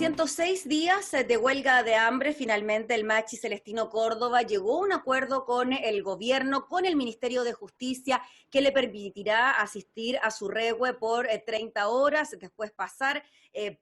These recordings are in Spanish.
106 días de huelga de hambre, finalmente el Machi Celestino Córdoba llegó a un acuerdo con el gobierno, con el Ministerio de Justicia, que le permitirá asistir a su regue por 30 horas, después pasar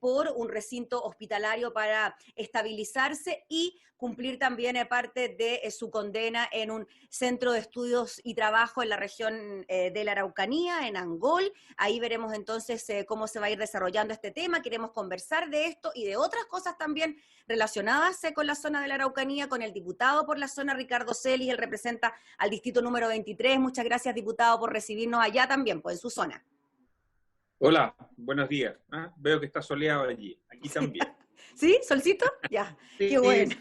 por un recinto hospitalario para estabilizarse y cumplir también parte de su condena en un centro de estudios y trabajo en la región de la Araucanía, en Angol. Ahí veremos entonces cómo se va a ir desarrollando este tema. Queremos conversar de esto y de otras cosas también relacionadas con la zona de la Araucanía, con el diputado por la zona, Ricardo Celis. Él representa al distrito número 23. Muchas gracias, diputado, por recibirnos allá también, pues en su zona. Hola, buenos días. Veo que está soleado allí, aquí también. ¿Sí? ¿Solcito? Ya, Sí, qué bueno.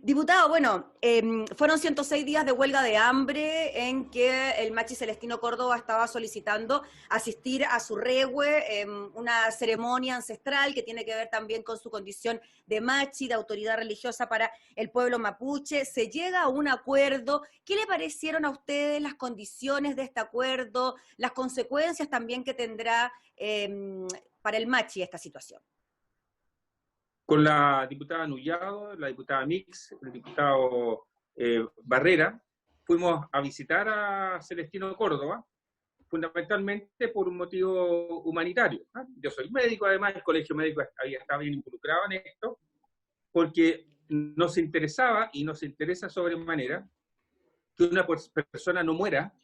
Diputado, bueno, fueron 106 días de huelga de hambre en que el Machi Celestino Córdoba estaba solicitando asistir a su regue, una ceremonia ancestral que tiene que ver también con su condición de Machi, de autoridad religiosa para el pueblo mapuche. Se llega a un acuerdo. ¿Qué le parecieron a ustedes las condiciones de este acuerdo, las consecuencias también que tendrá para el Machi esta situación? Con la diputada Nullado, la diputada Mix, el diputado Barrera, fuimos a visitar a Celestino Córdoba, fundamentalmente por un motivo humanitario. Yo soy médico, además, el colegio médico estaba bien involucrado en esto, porque nos interesaba y nos interesa sobremanera que una persona no muera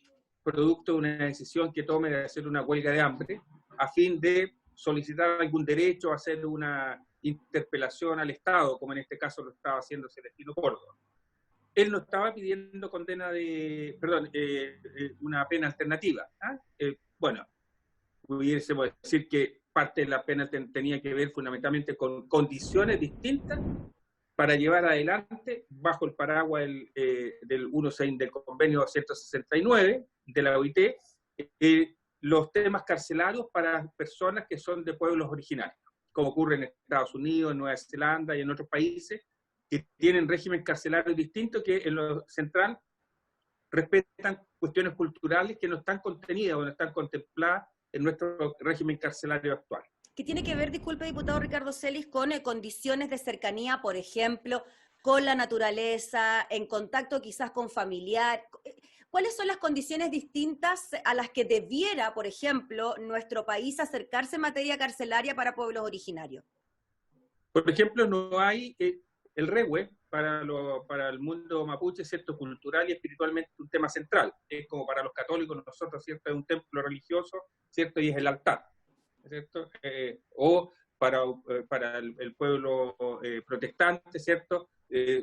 producto de una decisión que tome de hacer una huelga de hambre a fin de solicitar algún derecho, hacer una interpelación al Estado, como en este caso lo estaba haciendo Celestino Córdoba. Él no estaba pidiendo una pena alternativa. Bueno, pudiésemos decir que parte de la pena tenía que ver fundamentalmente con condiciones distintas para llevar adelante, bajo el paraguas del convenio 169 de la OIT, los temas carcelarios para personas que son de pueblos originarios, como ocurre en Estados Unidos, en Nueva Zelanda y en otros países que tienen régimen carcelario distinto, que en lo central respetan cuestiones culturales que no están contenidas o no están contempladas en nuestro régimen carcelario actual. ¿Qué tiene que ver, disculpe, diputado Ricardo Celis, con condiciones de cercanía, por ejemplo, con la naturaleza, en contacto quizás con familiar? ¿Cuáles son las condiciones distintas a las que debiera, por ejemplo, nuestro país acercarse en materia carcelaria para pueblos originarios? Por ejemplo, no hay el regue para el mundo mapuche, ¿cierto? Cultural y espiritualmente un tema central. Es como para los católicos, nosotros, ¿cierto? Es un templo religioso, ¿cierto? Y es el altar, ¿cierto? O para el pueblo protestante, ¿cierto?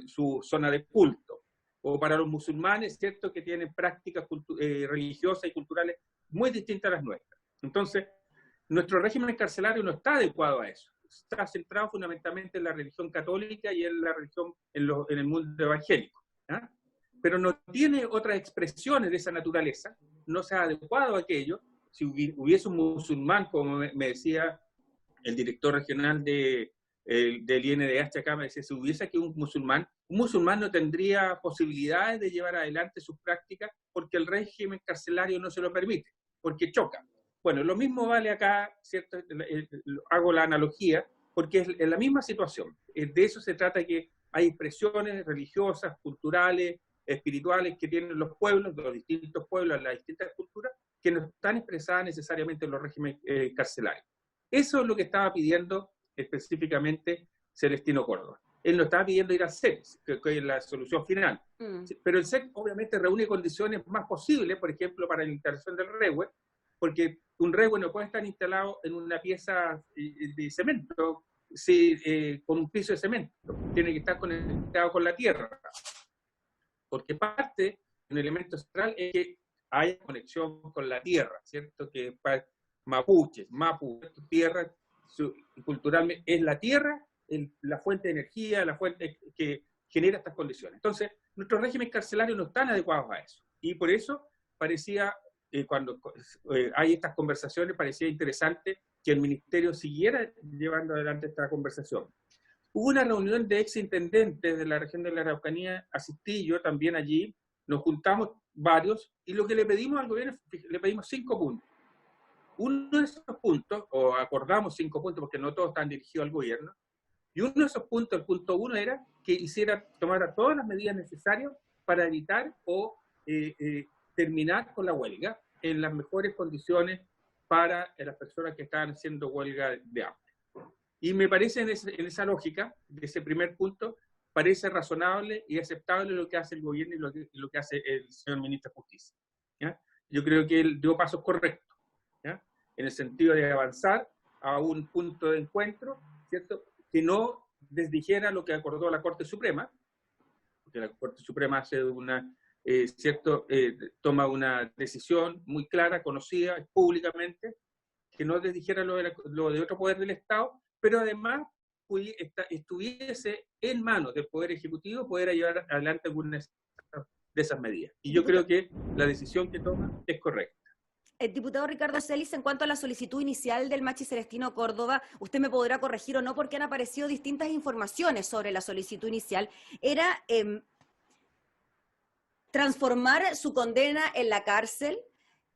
Su zona de culto. O para los musulmanes, ¿cierto? Que tienen prácticas religiosas y culturales muy distintas a las nuestras. Entonces, nuestro régimen carcelario no está adecuado a eso. Está centrado fundamentalmente en la religión católica y en la religión, en el mundo evangélico. ¿Ah? Pero no tiene otras expresiones de esa naturaleza, no se ha adecuado a aquello. Si hubiese un musulmán, como me decía el director regional del INDH acá, me decía, si hubiese aquí un musulmán no tendría posibilidades de llevar adelante sus prácticas porque el régimen carcelario no se lo permite, porque choca. Bueno, lo mismo vale acá, ¿cierto? Hago la analogía, porque es la misma situación. De eso se trata, que hay expresiones religiosas, culturales, espirituales que tienen los pueblos, los distintos pueblos, las distintas culturas, que no están expresadas necesariamente en los regímenes carcelarios. Eso es lo que estaba pidiendo específicamente Celestino Córdoba. Él no estaba pidiendo ir al CEP, que es la solución final. Pero el CEP obviamente reúne condiciones más posibles, por ejemplo, para la instalación del regue, porque un regue no puede estar instalado en una pieza de cemento, con un piso de cemento. Tiene que estar conectado con la tierra. Porque parte, un elemento central es que haya conexión con la tierra, ¿cierto? Que para mapuches, mapu, tierra, culturalmente es la tierra, la fuente de energía, la fuente que genera estas condiciones. Entonces, nuestros regímenes carcelarios no están adecuados a eso. Y por eso parecía, cuando hay estas conversaciones, parecía interesante que el ministerio siguiera llevando adelante esta conversación. Hubo una reunión de exintendentes de la región de la Araucanía, asistí yo también allí, nos juntamos varios, y lo que le pedimos al gobierno, le pedimos 5 puntos. uno de esos puntos, o acordamos 5 puntos porque no todos están dirigidos al gobierno, y uno de esos puntos, el punto 1 era que tomara todas las medidas necesarias para evitar o terminar con la huelga en las mejores condiciones para las personas que estaban haciendo huelga de hambre. Y me parece en esa lógica, de ese primer punto, parece razonable y aceptable lo que hace el gobierno y lo que hace el señor ministro de Justicia, ¿ya? Yo creo que él dio pasos correctos, ¿ya? En el sentido de avanzar a un punto de encuentro, ¿cierto?, que no desdijera lo que acordó la Corte Suprema, porque la Corte Suprema hace toma una decisión muy clara, conocida públicamente, que no desdijera lo de otro poder del Estado, pero además estuviese en manos del Poder Ejecutivo poder llevar adelante algunas de esas medidas. Y yo creo que la decisión que toma es correcta. El diputado Ricardo Celis, en cuanto a la solicitud inicial del Machi Celestino Córdoba, usted me podrá corregir o no, porque han aparecido distintas informaciones sobre la solicitud inicial, era transformar su condena en la cárcel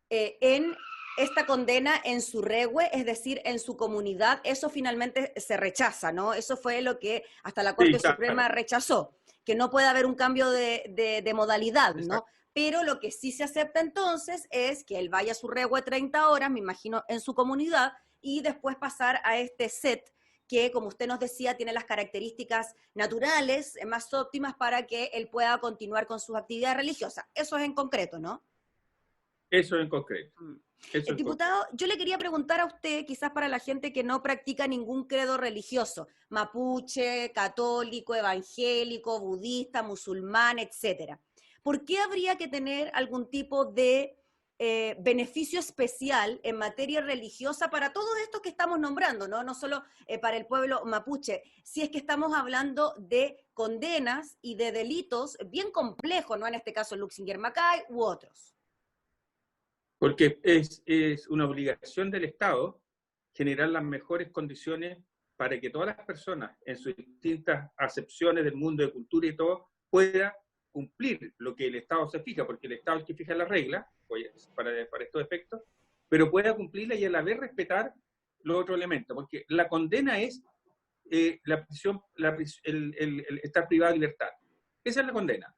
en esta condena en su regue, es decir, en su comunidad. Eso finalmente se rechaza, ¿no? Eso fue lo que hasta la Corte Suprema rechazó, que no puede haber un cambio de modalidad, ¿no? Pero lo que sí se acepta entonces es que él vaya a su regue 30 horas, me imagino, en su comunidad, y después pasar a este set que, como usted nos decía, tiene las características naturales más óptimas para que él pueda continuar con sus actividades religiosas. Eso es en concreto, ¿no? Eso en concreto. Diputado, yo le quería preguntar a usted, quizás para la gente que no practica ningún credo religioso, mapuche, católico, evangélico, budista, musulmán, etcétera. ¿Por qué habría que tener algún tipo de beneficio especial en materia religiosa para todos estos que estamos nombrando, ¿no? No solo para el pueblo mapuche, si es que estamos hablando de condenas y de delitos bien complejos, ¿no? En este caso Luxinger Macay u otros. Porque es una obligación del Estado generar las mejores condiciones para que todas las personas, en sus distintas acepciones del mundo de cultura y todo, puedan cumplir lo que el Estado se fija, porque el Estado es el que fija las reglas para estos efectos, pero pueda cumplirla y a la vez respetar los otros elementos, porque la condena es la prisión, el estar privado de libertad. Esa es la condena.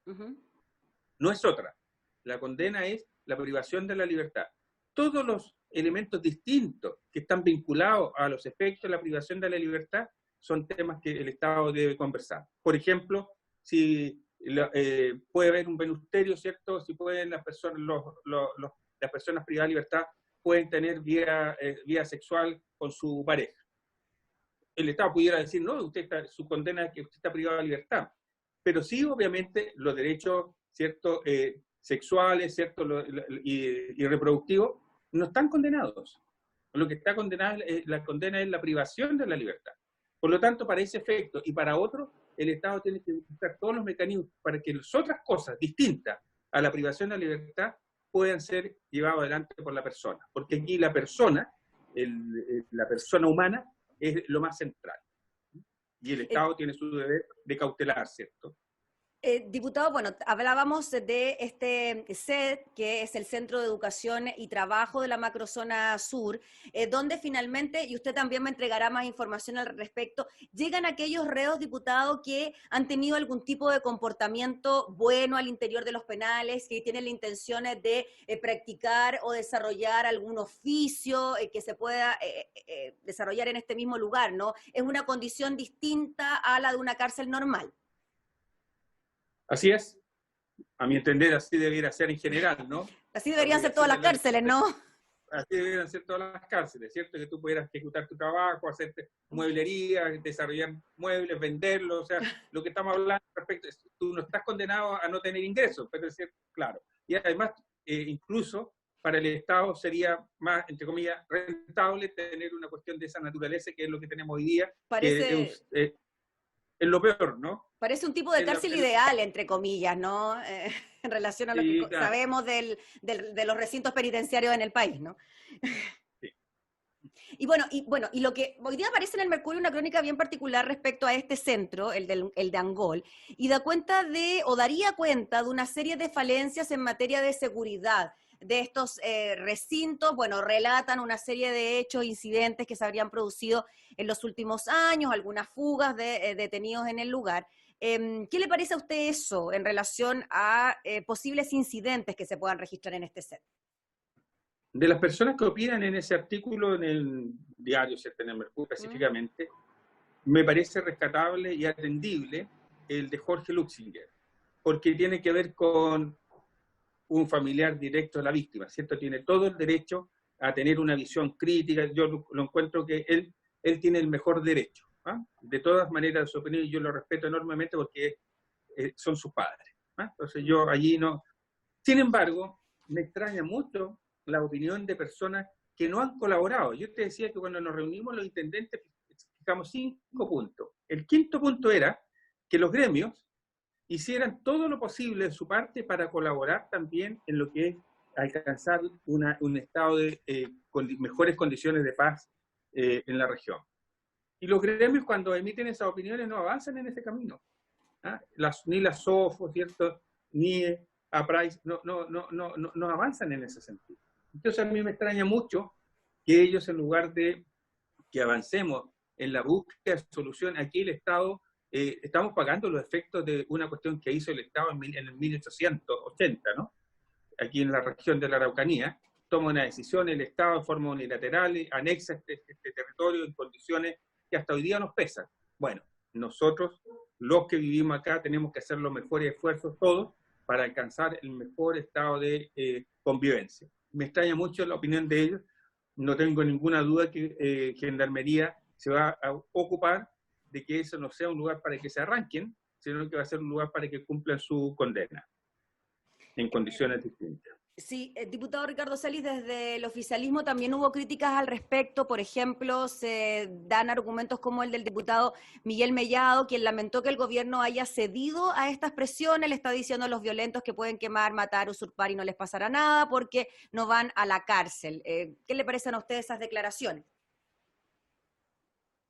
No es otra. La condena es la privación de la libertad. Todos los elementos distintos que están vinculados a los efectos de la privación de la libertad son temas que el Estado debe conversar. Por ejemplo, si puede haber un venusterio, ¿cierto? Si pueden las personas privadas de libertad pueden tener vida sexual con su pareja. El Estado pudiera decir, no, su condena es que usted está privado de libertad. Pero sí, obviamente, los derechos, ¿cierto?, sexuales, ¿cierto?, y reproductivos, no están condenados. Lo que está condenado, la condena es la privación de la libertad. Por lo tanto, para ese efecto y para otro, el Estado tiene que buscar todos los mecanismos para que las otras cosas distintas a la privación de la libertad puedan ser llevadas adelante por la persona. Porque aquí la persona humana, es lo más central. Y el Estado tiene su deber de cautelar, ¿cierto? Diputado, bueno, hablábamos de este CED, que es el Centro de Educación y Trabajo de la Macrozona Sur, donde finalmente, y usted también me entregará más información al respecto, llegan aquellos reos, diputado, que han tenido algún tipo de comportamiento bueno al interior de los penales, que tienen la intención de practicar o desarrollar algún oficio que se pueda desarrollar en este mismo lugar, ¿no? Es una condición distinta a la de una cárcel normal. Así es. A mi entender, así debería ser en general, ¿no? Así deberían ser todas las cárceles, ¿no? Así deberían ser todas las cárceles, ¿cierto? Que tú pudieras ejecutar tu trabajo, hacer mueblería, desarrollar muebles, venderlos, o sea, lo que estamos hablando respecto, tú no estás condenado a no tener ingresos, pero es cierto, claro. Y además, incluso para el Estado sería más, entre comillas, rentable tener una cuestión de esa naturaleza, que es lo que tenemos hoy día. Parece... Es lo peor, ¿no? Parece un tipo de cárcel ideal, entre comillas, ¿no? En relación a lo que sabemos de los recintos penitenciarios en el país, ¿no? Sí. Y lo que hoy día aparece en el Mercurio una crónica bien particular respecto a este centro, el de Angol, y daría cuenta de una serie de falencias en materia de seguridad, de estos recintos, bueno, relatan una serie de hechos, incidentes que se habrían producido en los últimos años, algunas fugas de detenidos en el lugar. ¿Qué le parece a usted eso en relación a posibles incidentes que se puedan registrar en este set? De las personas que opinan en ese artículo en el diario, ¿cierto?, en el Mercurio específicamente, me parece rescatable y atendible el de Jorge Luxinger, porque tiene que ver con un familiar directo de la víctima, ¿cierto? Tiene todo el derecho a tener una visión crítica. Yo lo encuentro que él tiene el mejor derecho. ¿Ah? De todas maneras, su opinión yo lo respeto enormemente porque son sus padres. ¿Ah? Entonces yo allí no... Sin embargo, me extraña mucho la opinión de personas que no han colaborado. Yo te decía que cuando nos reunimos los intendentes fijamos 5 puntos. El 5.º punto era que los gremios hicieran todo lo posible de su parte para colaborar también en lo que es alcanzar un estado de mejores condiciones de paz en la región. Y los gremios cuando emiten esas opiniones no avanzan en ese camino. ¿Ah? Ni la SOFO, ¿cierto?, ni APRAIS no avanzan en ese sentido. Entonces a mí me extraña mucho que ellos, en lugar de que avancemos en la búsqueda de solución, aquí el Estado, estamos pagando los efectos de una cuestión que hizo el Estado en el 1880, ¿no? Aquí en la región de la Araucanía, toma una decisión el Estado de forma unilateral, anexa este territorio en condiciones que hasta hoy día nos pesan. Bueno, nosotros, los que vivimos acá, tenemos que hacer los mejores esfuerzos todos para alcanzar el mejor estado de convivencia. Me extraña mucho la opinión de ellos. No tengo ninguna duda que Gendarmería se va a ocupar de que eso no sea un lugar para que se arranquen, sino que va a ser un lugar para que cumplan su condena en condiciones distintas. Sí, diputado Ricardo Celis, desde el oficialismo también hubo críticas al respecto. Por ejemplo, se dan argumentos como el del diputado Miguel Mellado, quien lamentó que el gobierno haya cedido a estas presiones. Le está diciendo a los violentos que pueden quemar, matar, usurpar y no les pasará nada porque no van a la cárcel. ¿Qué le parecen a ustedes esas declaraciones?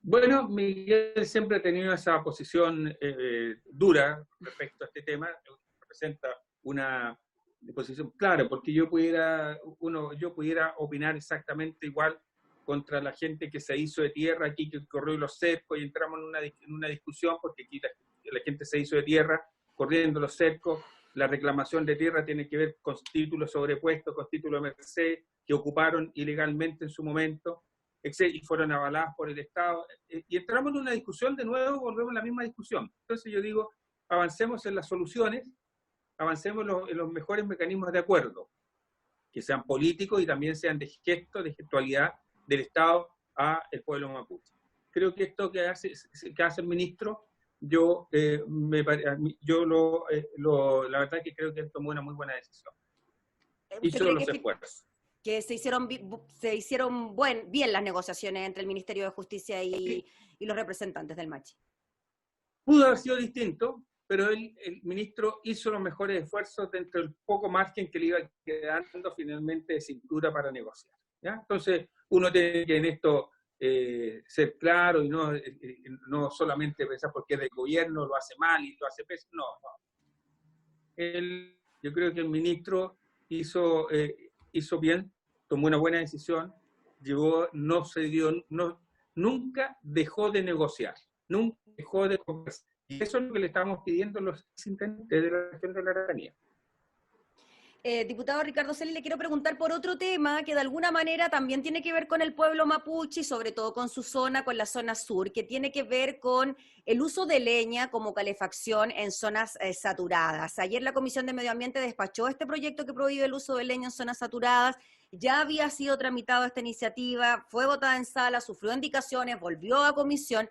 Bueno, Miguel siempre ha tenido esa posición dura respecto a este tema. Representa una posición clara, porque yo pudiera opinar exactamente igual contra la gente que se hizo de tierra aquí, que corrió los cercos, y entramos en una discusión, porque aquí la gente se hizo de tierra corriendo los cercos. La reclamación de tierra tiene que ver con títulos sobrepuestos, con títulos de merced que ocuparon ilegalmente en su momento, y fueron avaladas por el Estado, y entramos en una discusión de nuevo, volvemos a la misma discusión. Entonces yo digo, avancemos en las soluciones, avancemos en los mejores mecanismos de acuerdo, que sean políticos y también sean de gestualidad del Estado a el pueblo mapuche. Creo que esto que hace el ministro, la verdad que creo que él tomó una muy buena decisión. Hizo los esfuerzos. Que se hicieron bien las negociaciones entre el Ministerio de Justicia y los representantes del Machi. Pudo haber sido distinto, pero el ministro hizo los mejores esfuerzos dentro del poco margen que le iba quedando finalmente de cintura para negociar. ¿Ya? Entonces, uno tiene que en esto ser claro y no solamente pensar porque es del gobierno, lo hace mal y lo hace pésimo. No. Yo creo que el ministro hizo bien, tomó una buena decisión, nunca dejó de negociar, nunca dejó de conversar. Y eso es lo que le estamos pidiendo a los intendentes de la región de la Araucanía. Diputado Ricardo Celis, le quiero preguntar por otro tema que de alguna manera también tiene que ver con el pueblo mapuche y sobre todo con su zona, con la zona sur, que tiene que ver con el uso de leña como calefacción en zonas saturadas. Ayer la Comisión de Medio Ambiente despachó este proyecto que prohíbe el uso de leña en zonas saturadas. Ya había sido tramitado esta iniciativa, fue votada en sala, sufrió indicaciones, volvió a comisión.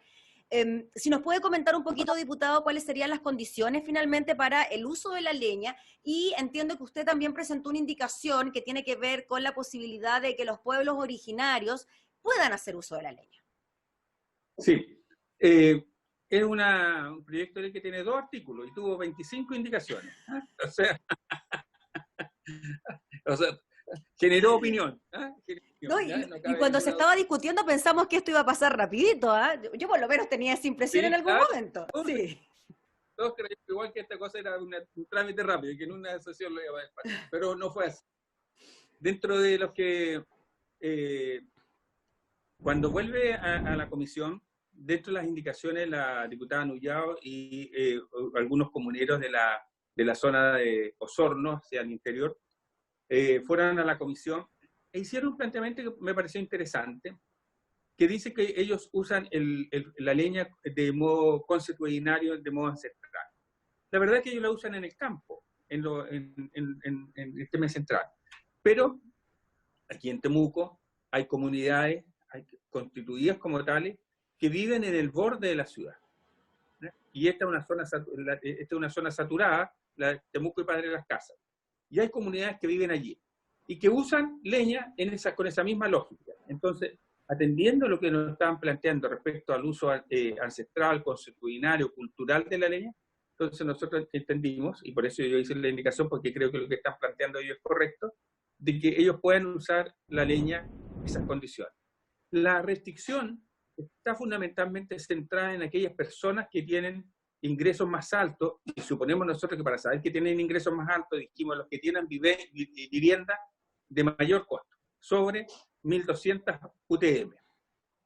Si nos puede comentar un poquito, diputado, cuáles serían las condiciones finalmente para el uso de la leña, y entiendo que usted también presentó una indicación que tiene que ver con la posibilidad de que los pueblos originarios puedan hacer uso de la leña. Sí, es un proyecto de ley que tiene 2 artículos y tuvo 25 indicaciones. O sea, generó opinión. No, y cuando se estaba discutiendo pensamos que esto iba a pasar rapidito. Yo por lo menos tenía esa impresión en algún momento. Sí. Todos creíamos igual que esta cosa era un trámite rápido y que en una sesión lo iba a pasar, pero no fue así. dentro de los que, cuando vuelve a la comisión, dentro de las indicaciones, la diputada Nullao y algunos comuneros de la zona de Osorno, hacia el interior, fueron a la comisión e hicieron un planteamiento que me pareció interesante, que dice que ellos usan la leña de modo consuetudinario, de modo ancestral. La verdad es que ellos la usan en el campo, en el tema central. Pero aquí en Temuco hay comunidades constituidas como tales que viven en el borde de la ciudad. Y esta es una zona saturada, la de Temuco y Padre Las Casas. Y hay comunidades que viven allí y que usan leña con esa misma lógica. Entonces, atendiendo lo que nos estaban planteando respecto al uso ancestral, consuetudinario, cultural de la leña, entonces nosotros entendimos, y por eso yo hice la indicación, porque creo que lo que están planteando ellos es correcto, de que ellos puedan usar la leña en esas condiciones. La restricción está fundamentalmente centrada en aquellas personas que tienen ingresos más altos, y suponemos nosotros que para saber que tienen ingresos más altos, dijimos los que tienen vivienda de mayor costo, sobre 1.200 UTM.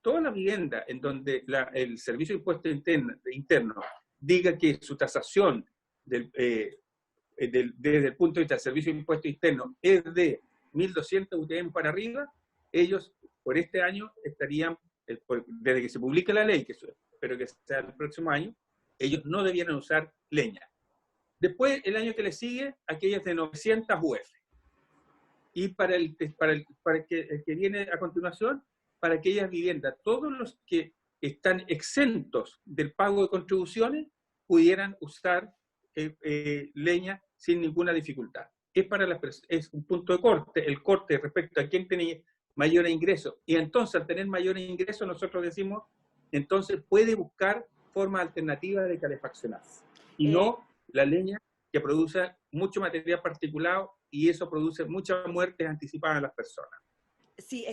Toda la vivienda en donde el Servicio de Impuesto Interno diga que su tasación desde el punto de vista del Servicio de Impuesto Interno es de 1.200 UTM para arriba, ellos por este año estarían, desde que se publique la ley, que espero que sea el próximo año, ellos no debieran usar leña. Después, el año que le sigue, aquellas de 900 UF. Y para el que viene a continuación, para aquellas viviendas, todos los que están exentos del pago de contribuciones pudieran usar leña sin ninguna dificultad. Es un punto de corte, el corte respecto a quien tenía mayores ingresos. Y entonces, al tener mayores ingresos, nosotros decimos, entonces puede buscar formas alternativas de calefaccionarse. Y no la leña que produce mucho material particulado, y eso produce muchas muertes anticipadas a las personas. Sí,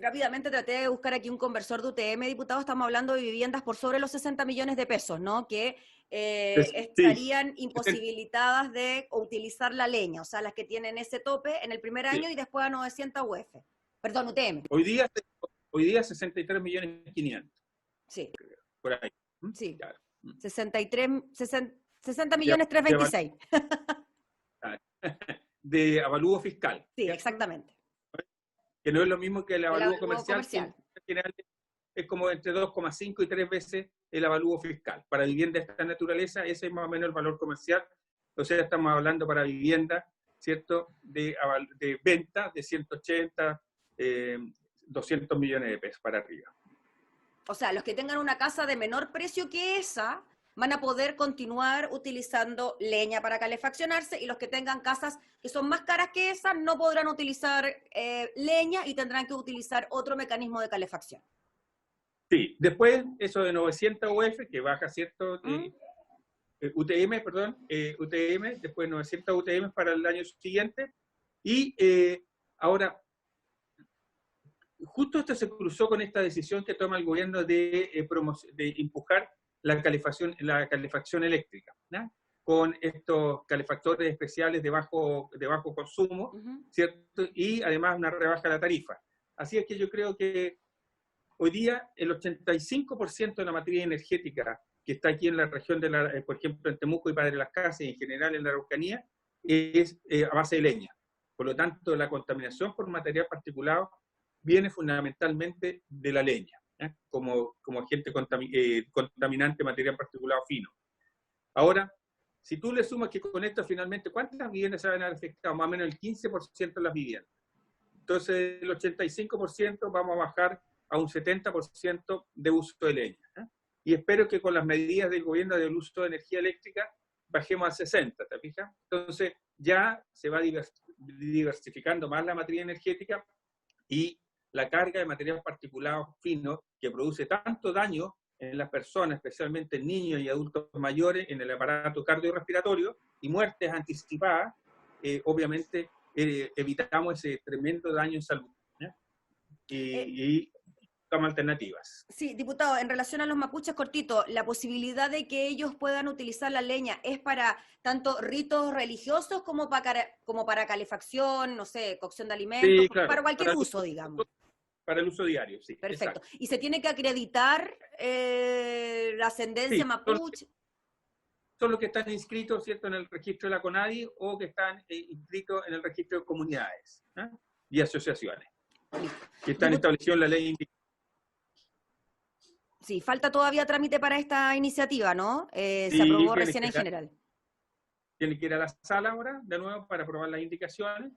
rápidamente traté de buscar aquí un conversor de UTM, diputado. Estamos hablando de viviendas por sobre los 60 millones de pesos, ¿no? Que estarían imposibilitadas de utilizar la leña, o sea, las que tienen ese tope en el primer año y después a 900 UF. Perdón, UTM. Hoy día 63 millones 500. Sí. Por ahí. Sí. Claro. 60 millones 326. De avalúo fiscal. Sí, ¿cierto? Exactamente. Que no es lo mismo que el avalúo comercial. Que en general es como entre 2,5 y 3 veces el avalúo fiscal. Para vivienda de esta naturaleza, ese es más o menos el valor comercial. O sea, estamos hablando para vivienda, ¿cierto?, de venta de 180, 200 millones de pesos para arriba. O sea, los que tengan una casa de menor precio que esa van a poder continuar utilizando leña para calefaccionarse, y los que tengan casas que son más caras que esas no podrán utilizar leña y tendrán que utilizar otro mecanismo de calefacción. Sí, después eso de 900 UF, que baja, ¿cierto? UTM, perdón, UTM, después 900 UTM para el año siguiente, y ahora, justo esto se cruzó con esta decisión que toma el gobierno de empujar la calefacción eléctrica, ¿no?, con estos calefactores especiales de bajo consumo, ¿cierto? Y además una rebaja de la tarifa. Así es que yo creo que hoy día el 85% de la materia energética que está aquí en la región por ejemplo, en Temuco y Padre Las Casas, y en general en la Araucanía, es a base de leña. Por lo tanto, la contaminación por material particulado viene fundamentalmente de la leña, como agente contaminante material particulado fino. Ahora, si tú le sumas que con esto finalmente, ¿cuántas viviendas se van a ver afectadas? Más o menos el 15% de las viviendas. Entonces, el 85% vamos a bajar a un 70% de uso de leña. Y espero que con las medidas del gobierno del uso de energía eléctrica bajemos a 60, ¿te fijas? Entonces, ya se va diversificando más la materia energética, y la carga de material particulado fino que produce tanto daño en las personas, especialmente en niños y adultos mayores, en el aparato cardiorrespiratorio, y muertes anticipadas, obviamente evitamos ese tremendo daño en salud. Y buscamos alternativas. Sí, diputado, en relación a los mapuches, cortito, la posibilidad de que ellos puedan utilizar la leña es para tanto ritos religiosos como para calefacción, no sé, cocción de alimentos, Sí, claro, para cualquier uso, digamos. para el uso diario, sí. Perfecto. Exacto. ¿Y se tiene que acreditar la ascendencia Sí, mapuche? son los que están inscritos, ¿cierto?, en el registro de la CONADI o que están inscritos en el registro de comunidades, ¿eh? Y asociaciones, que están establecidos en la ley. Sí, falta todavía trámite para esta iniciativa, ¿no? Se Sí, aprobó recién en general. Tiene que ir a la sala ahora, de nuevo, para aprobar las indicaciones,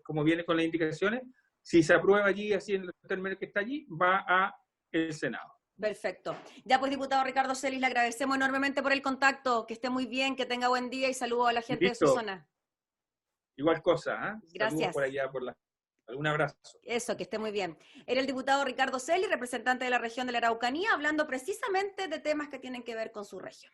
como viene con las indicaciones. Si se aprueba allí, así en el término que está allí, va a el Senado. Perfecto. Ya pues, diputado Ricardo Celis, le agradecemos enormemente por el contacto, que esté muy bien, que tenga buen día y saludo a la gente de su Listo. zona. Igual cosa, ¿eh? Gracias. Saludos por allá, un abrazo. Eso, que esté muy bien. Era el diputado Ricardo Celis, representante de la región de la Araucanía, hablando precisamente de temas que tienen que ver con su región.